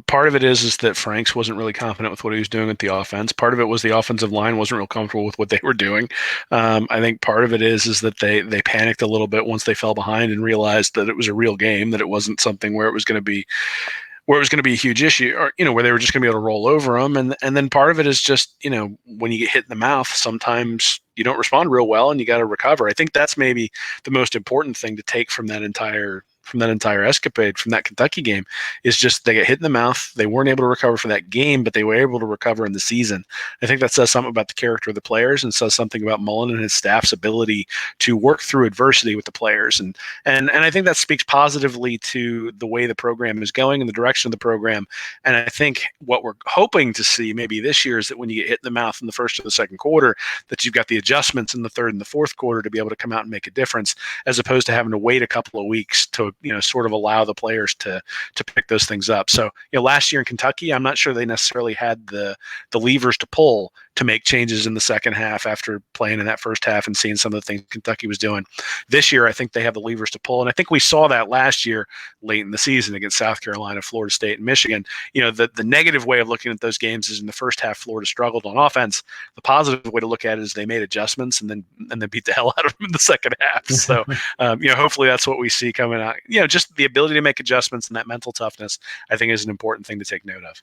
part of it is that Franks wasn't really confident with what he was doing with the offense. Part of it was the offensive line wasn't real comfortable with what they were doing. I think part of it is that they panicked a little bit once they fell behind and realized that it was a real game, that it wasn't something where it was going to be a huge issue, or where they were just going to be able to roll over them. And then part of it is just when you get hit in the mouth, sometimes you don't respond real well and you got to recover. I think that's maybe the most important thing to take from that entire escapade from that Kentucky game is just they get hit in the mouth. They weren't able to recover for that game, but they were able to recover in the season. I think that says something about the character of the players and says something about Mullen and his staff's ability to work through adversity with the players. And I think that speaks positively to the way the program is going and the direction of the program. And I think what we're hoping to see maybe this year is that when you get hit in the mouth in the first or the second quarter, that you've got the adjustments in the third and the fourth quarter to be able to come out and make a difference, as opposed to having to wait a couple of weeks to would, sort of allow the players to pick those things up. So, last year in Kentucky, I'm not sure they necessarily had the levers to pull to make changes in the second half after playing in that first half and seeing some of the things Kentucky was doing. This year, I think they have the levers to pull. And I think we saw that last year late in the season against South Carolina, Florida State, and Michigan. The negative way of looking at those games is in the first half, Florida struggled on offense. The positive way to look at it is they made adjustments and then beat the hell out of them in the second half. So, hopefully that's what we see coming out. Just the ability to make adjustments and that mental toughness, I think, is an important thing to take note of.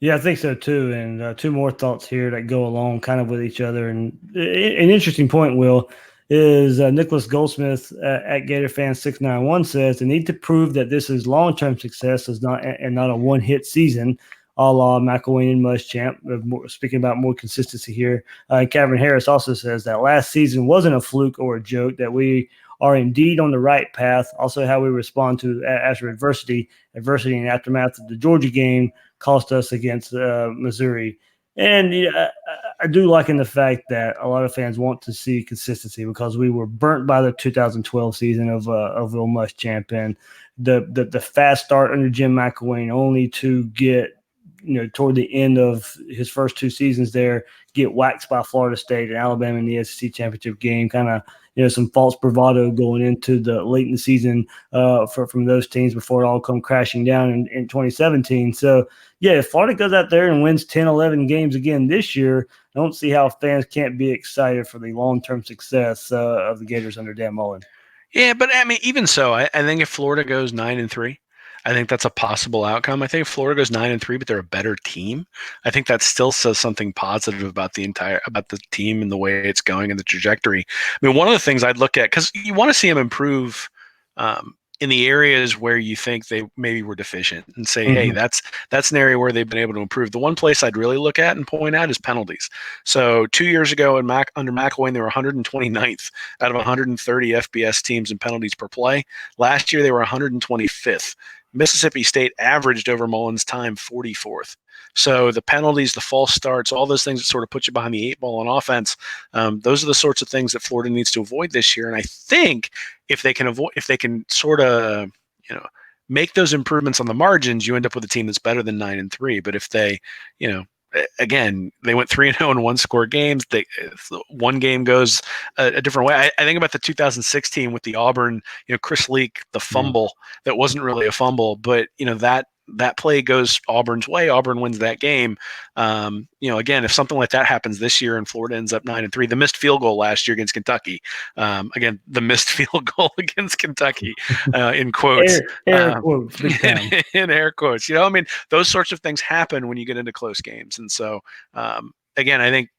Yeah, I think so too. And two more thoughts here that go along kind of with each other. And an interesting point, Will, is Nicholas Goldsmith at Gator Fan 691 says they need to prove that this is long-term success and not a one-hit season, a la McElwain and Muschamp. Speaking about more consistency here. Kevin Harris also says that last season wasn't a fluke or a joke, that we are indeed on the right path. Also, how we respond to after adversity in aftermath of the Georgia game cost us against Missouri. And I do like in the fact that a lot of fans want to see consistency because we were burnt by the 2012 season of Will Muschamp and the fast start under Jim McElwain, only to get toward the end of his first two seasons there, get waxed by Florida State and Alabama in the SEC championship game. Kind of some false bravado going into the late in the season from those teams before it all come crashing down in 2017. So, yeah, if Florida goes out there and wins 10, 11 games again this year, I don't see how fans can't be excited for the long-term success of the Gators under Dan Mullen. Yeah, but I mean, even so, I think if Florida goes 9-3, I think that's a possible outcome. I think if Florida goes 9-3, but they're a better team, I think that still says something positive about the team and the way it's going and the trajectory. I mean, one of the things I'd look at, because you want to see them improve in the areas where you think they maybe were deficient, and say, hey, that's an area where they've been able to improve. The one place I'd really look at and point out is penalties. So 2 years ago under McElwain, they were 129th out of 130 FBS teams in penalties per play. Last year, they were 125th. Mississippi State averaged over Mullen's time 44th. So the penalties, the false starts, all those things that sort of put you behind the eight ball on offense, those are the sorts of things that Florida needs to avoid this year. And I think if they can sort of, make those improvements on the margins, you end up with a team that's better than 9-3. But if they, again, they went 3-0 in one-score games. One game goes a different way. I think about the 2016 with the Auburn, Chris Leak, the fumble that wasn't really a fumble, but that play goes Auburn's way. Auburn wins that game. Again, if something like that happens this year and Florida ends up 9-3, the missed field goal last year against Kentucky, again, the missed field goal against Kentucky, in quotes, air quotes, big time. in air quotes, those sorts of things happen when you get into close games. And so, again, I think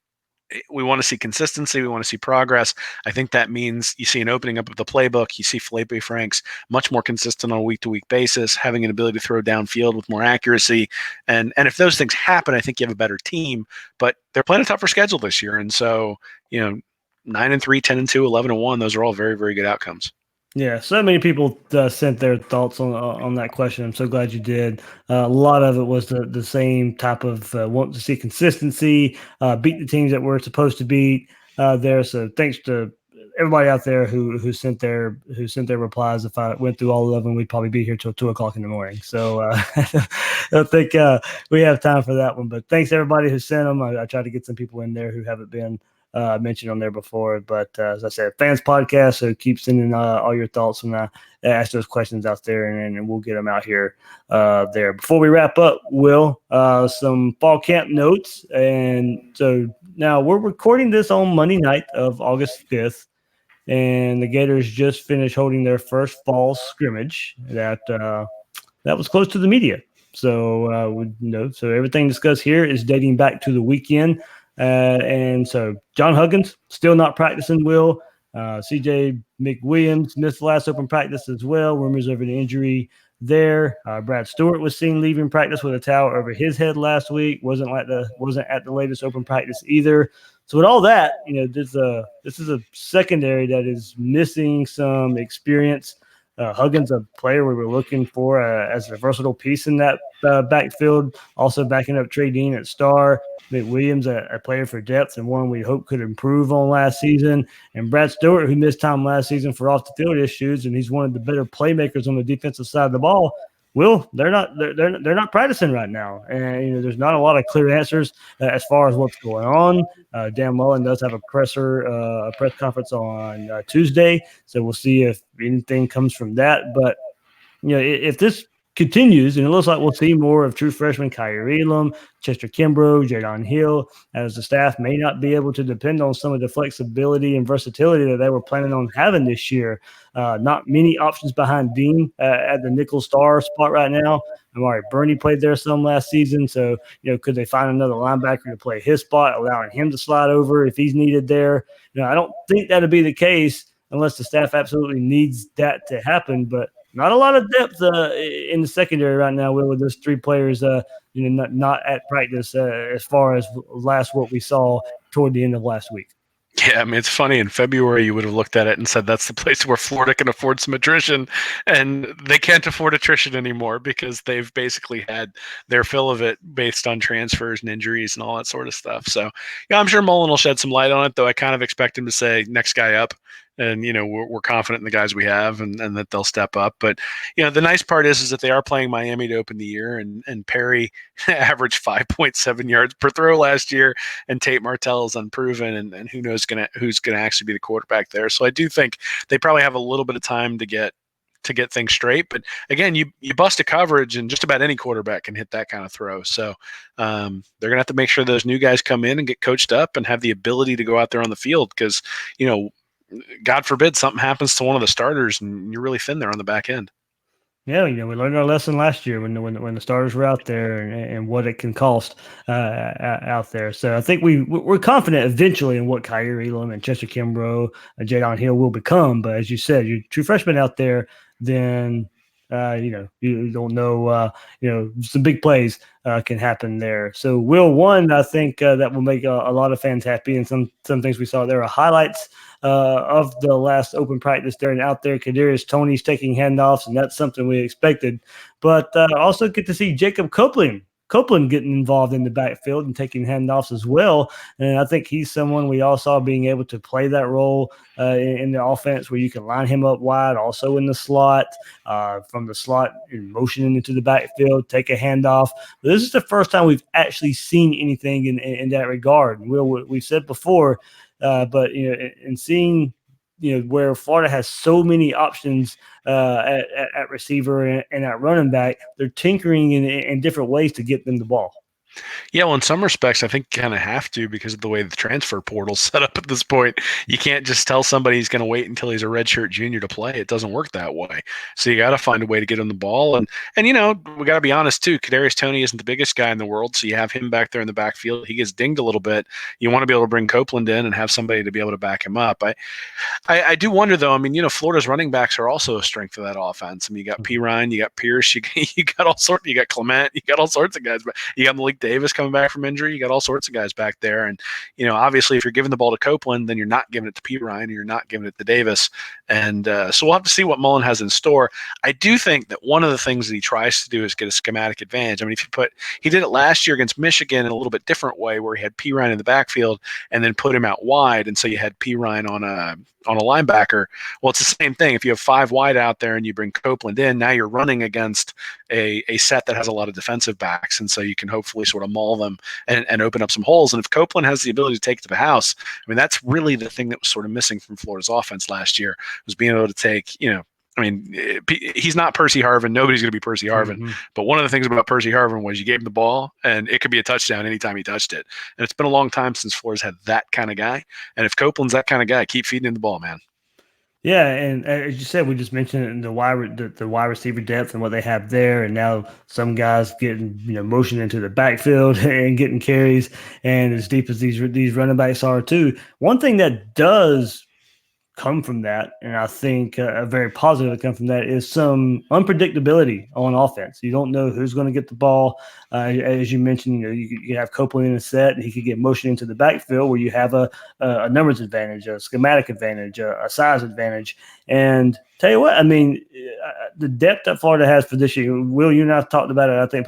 we want to see consistency. We want to see progress. I think that means you see an opening up of the playbook. You see Felipe Franks much more consistent on a week-to-week basis, having an ability to throw downfield with more accuracy. And if those things happen, I think you have a better team. But they're playing a tougher schedule this year. And so, 9-3, 10-2, 11-1, those are all very, very good outcomes. Yeah, so many people sent their thoughts on that question. I'm so glad you did. A lot of it was the same type of want to see consistency, beat the teams that we're supposed to beat there. So thanks to everybody out there who sent their replies. If I went through all of them, we'd probably be here till 2:00 in the morning. So I don't think we have time for that one. But thanks everybody who sent them. I tried to get some people in there who haven't been mentioned on there before, but as I said, fans podcast, so keep sending all your thoughts and ask those questions out there, and we'll get them out here there. Before we wrap up, Will, some fall camp notes. And so now we're recording this on Monday night of August 5th, and the Gators just finished holding their first fall scrimmage that was close to the media. So so everything discussed here is dating back to the weekend. And so John Huggins still not practicing. Will CJ McWilliams missed the last open practice as well. Rumors of an injury there. Brad Stewart was seen leaving practice with a towel over his head last week. Wasn't at the latest open practice either. So with all that, this is a secondary that is missing some experience. Huggins, a player we were looking for as a versatile piece in that backfield, also backing up Trey Dean at star. McWilliams, a player for depth and one we hope could improve on last season. And Brad Stewart, who missed time last season for off the field issues, and he's one of the better playmakers on the defensive side of the ball. Will, they're not practicing right now, and there's not a lot of clear answers as far as what's going on. Dan Mullen does have a press conference on Tuesday, so we'll see if anything comes from that. But if this continues, and it looks like we'll see more of true freshman Kyrie Elam, Chester Kimbrough, Jadon Hill, as the staff may not be able to depend on some of the flexibility and versatility that they were planning on having this year. Not many options behind Dean at the nickel star spot right now. Amari Burney played there some last season, so could they find another linebacker to play his spot, allowing him to slide over if he's needed there? I don't think that'll be the case unless the staff absolutely needs that to happen, but not a lot of depth in the secondary right now, with those three players, not at practice as far as what we saw toward the end of last week. Yeah, I mean, it's funny. In February, you would have looked at it and said that's the place where Florida can afford some attrition, and they can't afford attrition anymore because they've basically had their fill of it based on transfers and injuries and all that sort of stuff. So, I'm sure Mullen will shed some light on it, though I kind of expect him to say next guy up. And, we're confident in the guys we have and that they'll step up. But, the nice part is that they are playing Miami to open the year. And Perry averaged 5.7 yards per throw last year. And Tate Martell is unproven. And who knows who's going to actually be the quarterback there. So I do think they probably have a little bit of time to get things straight. But again, you bust a coverage and just about any quarterback can hit that kind of throw. So they're going to have to make sure those new guys come in and get coached up and have the ability to go out there on the field because, God forbid something happens to one of the starters and you're really thin there on the back end. Yeah, we learned our lesson last year when the starters were out there and what it can cost out there. So I think we're confident eventually in what Kyrie Elam and Chester Kimbrough and Jadon Hill will become. But as you said, you're true freshmen out there, then you don't know. Some big plays can happen there. So I think that will make a lot of fans happy. And some things we saw there are highlights of the last open practice there and out there. Kadarius Toney's taking handoffs, and that's something we expected. But also get to see Jacob Copeland getting involved in the backfield and taking handoffs as well. And I think he's someone we all saw being able to play that role in the offense where you can line him up wide, also in the slot, from the slot, motioning into the backfield, take a handoff. But this is the first time we've actually seen anything in that regard. And we said before, but in seeing where Florida has so many options at receiver and at running back, they're tinkering in different ways to get them the ball. Yeah, well, in some respects, I think you kind of have to because of the way the transfer portal's set up at this point. You can't just tell somebody he's going to wait until he's a redshirt junior to play. It doesn't work that way. So you got to find a way to get him the ball. And we got to be honest, too. Kadarius Toney isn't the biggest guy in the world, so you have him back there in the backfield. He gets dinged a little bit. You want to be able to bring Copeland in and have somebody to be able to back him up. I do wonder, though, Florida's running backs are also a strength of that offense. You got P. Ryan, you got Pierce, you got all sorts, you got Clement, you got all sorts of guys. But you got Malik Davis coming back from injury. You got all sorts of guys back there. And, obviously if you're giving the ball to Copeland, then you're not giving it to P. Ryan, and you're not giving it to Davis. And so we'll have to see what Mullen has in store. I do think that one of the things that he tries to do is get a schematic advantage. He did it last year against Michigan in a little bit different way where he had P. Ryan in the backfield and then put him out wide. And so you had P. Ryan on a linebacker. Well, it's the same thing. If you have 5 wide out there and you bring Copeland in, now you're running against a set that has a lot of defensive backs. And so you can hopefully sort of maul them and open up some holes. And if Copeland has the ability to take it to the house, that's really the thing that was sort of missing from Florida's offense last year, was being able to take, he's not Percy Harvin. Nobody's going to be Percy Harvin. Mm-hmm. But one of the things about Percy Harvin was you gave him the ball and it could be a touchdown anytime he touched it. And it's been a long time since Florida's had that kind of guy. And if Copeland's that kind of guy, keep feeding him the ball, man. Yeah, and as you said, we just mentioned the wide receiver depth and what they have there, and now some guys getting motion into the backfield and getting carries, and as deep as these running backs are too. One thing that does come from that, and I think a very positive that come from that is some unpredictability on offense. You don't know who's going to get the ball. As you mentioned, you have Copeland in a set, and he could get motion into the backfield where you have a numbers advantage, a schematic advantage, a size advantage. And tell you what, I mean, the depth that Florida has for this year. Will, you and I have talked about it, I think,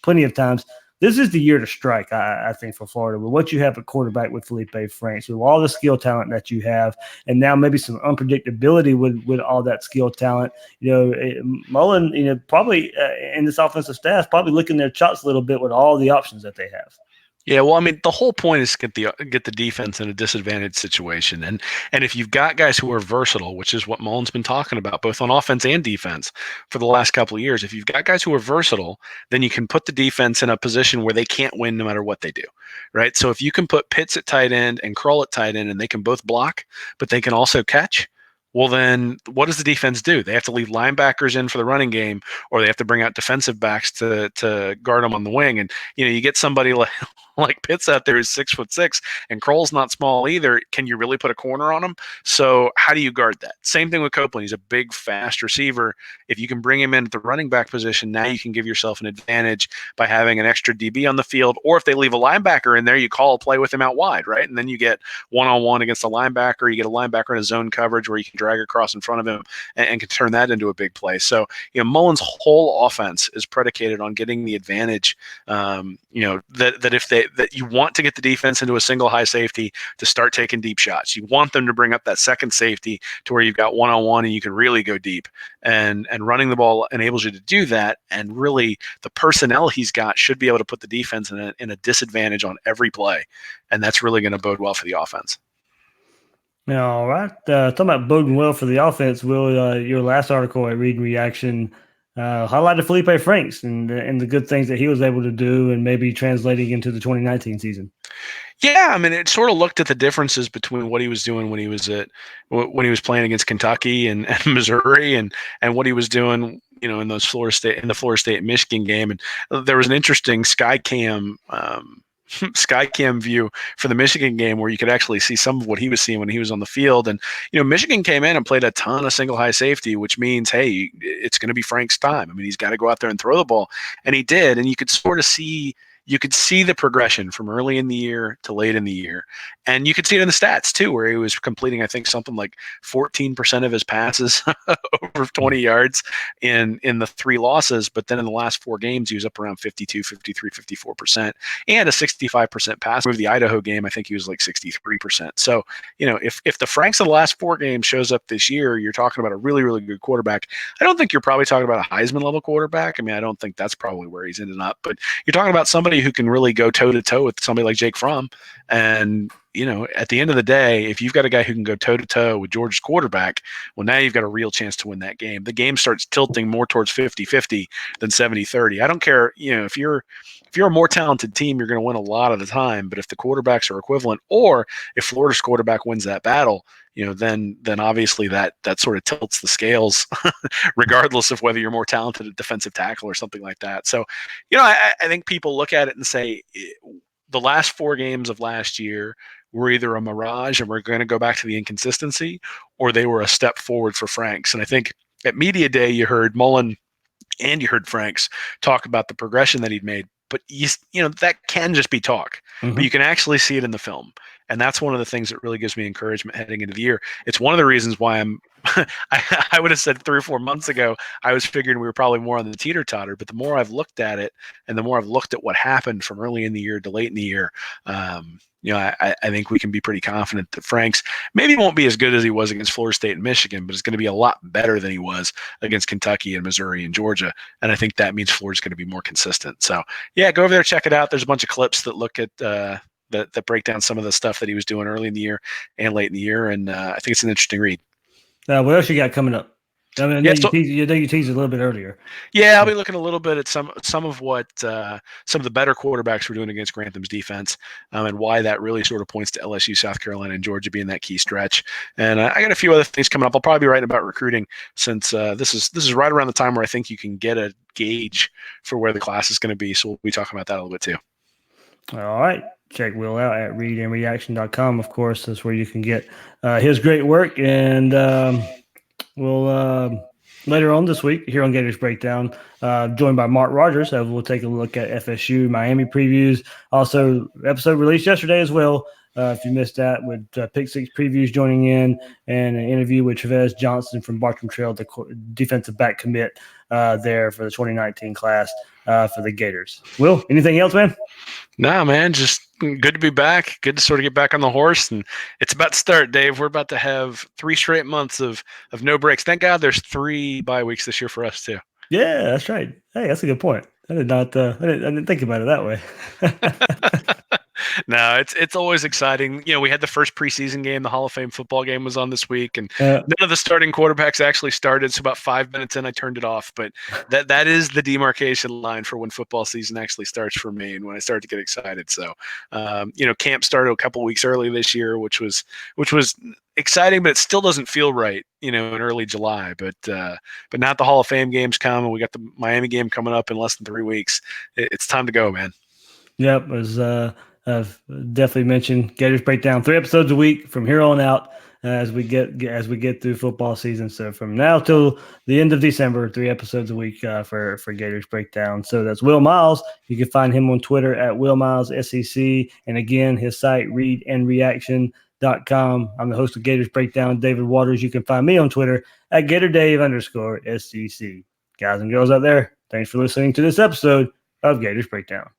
plenty of times. This is the year to strike, I think, for Florida. With what you have at quarterback with Felipe Franks, with all the skill talent that you have, and now maybe some unpredictability with all that skill talent. Mullen, probably in this offensive staff, probably licking their chops a little bit with all the options that they have. Yeah, well, I mean, the whole point is to get the defense in a disadvantaged situation, and if you've got guys who are versatile, which is what Mullen's been talking about, both on offense and defense for the last couple of years, if you've got guys who are versatile, then you can put the defense in a position where they can't win no matter what they do, right? So if you can put Pitts at tight end and Kroll at tight end, and they can both block, but they can also catch. Well, then what does the defense do? They have to leave linebackers in for the running game, or they have to bring out defensive backs to guard them on the wing. And you get somebody like Pitts out there who's 6'6", and Kroll's not small either. Can you really put a corner on him? So how do you guard that? Same thing with Copeland. He's a big, fast receiver. If you can bring him in at the running back position, now you can give yourself an advantage by having an extra DB on the field. Or if they leave a linebacker in there, you call a play with him out wide, right? And then you get one-on-one against a linebacker. You get a linebacker in a zone coverage where you can drag across in front of him and can turn that into a big play. So, Mullen's whole offense is predicated on getting the advantage. That you want to get the defense into a single high safety to start taking deep shots. You want them to bring up that second safety to where you've got one-on-one and you can really go deep. And running the ball enables you to do that. And really, the personnel he's got should be able to put the defense in a disadvantage on every play. And that's really going to bode well for the offense. All right. Talking about boding well for the offense, Will, your last article at Read and Reaction highlighted Felipe Franks and the good things that he was able to do and maybe translating into the 2019 season. Yeah, I mean, it sort of looked at the differences between what he was doing when he was playing against Kentucky and Missouri, and what he was doing, in the Florida State Michigan game. And there was an interesting Skycam view for the Michigan game where you could actually see some of what he was seeing when he was on the field. And, Michigan came in and played a ton of single high safety, which means, hey, it's going to be Frank's time. I mean, he's got to go out there and throw the ball. And he did. And you could sort of see the progression from early in the year to late in the year. And you could see it in the stats too, where he was completing, I think, something like 14% of his passes over 20 yards in the 3 losses. But then in the last 4 games, he was up around 52, 53, 54%, and a 65% pass. With the Idaho game, I think he was like 63%. So, if the Franks of the last 4 games shows up this year, you're talking about a really, really good quarterback. I don't think you're probably talking about a Heisman level quarterback. I mean, I don't think that's probably where he's ended up, but you're talking about somebody who can really go toe to toe with somebody like Jake Fromm. And, at the end of the day, if you've got a guy who can go toe to toe with Georgia's quarterback, well, now you've got a real chance to win that game. The game starts tilting more towards 50-50 than 70-30. I don't care, if you're a more talented team, you're going to win a lot of the time. But if the quarterbacks are equivalent, or if Florida's quarterback wins that battle, then obviously that sort of tilts the scales, regardless of whether you're more talented at defensive tackle or something like that. So, I think people look at it and say the last 4 games of last year were either a mirage and we're going to go back to the inconsistency, or they were a step forward for Franks. And I think at Media Day, you heard Mullen and you heard Franks talk about the progression that he'd made. But that can just be talk, but you can actually see it in the film. And that's one of the things that really gives me encouragement heading into the year. It's one of the reasons why I would have said 3 or 4 months ago, I was figuring we were probably more on the teeter-totter, but the more I've looked at it and the more I've looked at what happened from early in the year to late in the year, I think we can be pretty confident that Franks maybe won't be as good as he was against Florida State and Michigan, but it's going to be a lot better than he was against Kentucky and Missouri and Georgia. And I think that means Florida's going to be more consistent. So, yeah, go over there, check it out. There's a bunch of clips that look at that break down some of the stuff that he was doing early in the year and late in the year. And I think it's an interesting read. What else you got coming up? I mean, you teased a little bit earlier. Yeah, I'll be looking a little bit at some of what some of the better quarterbacks were doing against Grantham's defense, and why that really sort of points to LSU, South Carolina, and Georgia being that key stretch. And I got a few other things coming up. I'll probably be writing about recruiting, since this is right around the time where I think you can get a gauge for where the class is going to be. So we'll be talking about that a little bit too. All right. check Will out at readandreaction.com. Of course, that's where you can get his great work. And we'll later on this week here on Gators Breakdown, joined by Mark Rogers. We'll take a look at FSU Miami previews. Also, episode released yesterday as well. If you missed that, with Pick Six previews joining in, and an interview with Travis Johnson from Bartram Trail, the defensive back commit there for the 2019 class for the Gators. Will, anything else, man? Nah, man, just good to be back. Good to sort of get back on the horse, and it's about to start, Dave. We're about to have 3 straight months of no breaks. Thank God there's 3 bye weeks this year for us too. Yeah, that's right. Hey, that's a good point. I didn't think about it that way. No, it's always exciting. You know, we had the first preseason game. The Hall of Fame football game was on this week, and none of the starting quarterbacks actually started. So about 5 minutes in, I turned it off. But that is the demarcation line for when football season actually starts for me, and when I start to get excited. So, camp started a couple weeks early this year, which was exciting, but it still doesn't feel right, in early July. But now the Hall of Fame games come, and we got the Miami game coming up in less than 3 weeks. It's time to go, man. Yep, as I've definitely mentioned, Gators Breakdown 3 episodes a week from here on out as we get through football season. So from now till the end of December, 3 episodes a week for Gators Breakdown. So that's Will Miles. You can find him on Twitter at Will Miles SEC, and again his site readandreaction.com. I'm the host of Gators Breakdown, David Waters. You can find me on Twitter at GatorDave_SEC. Guys and girls out there, thanks for listening to this episode of Gators Breakdown.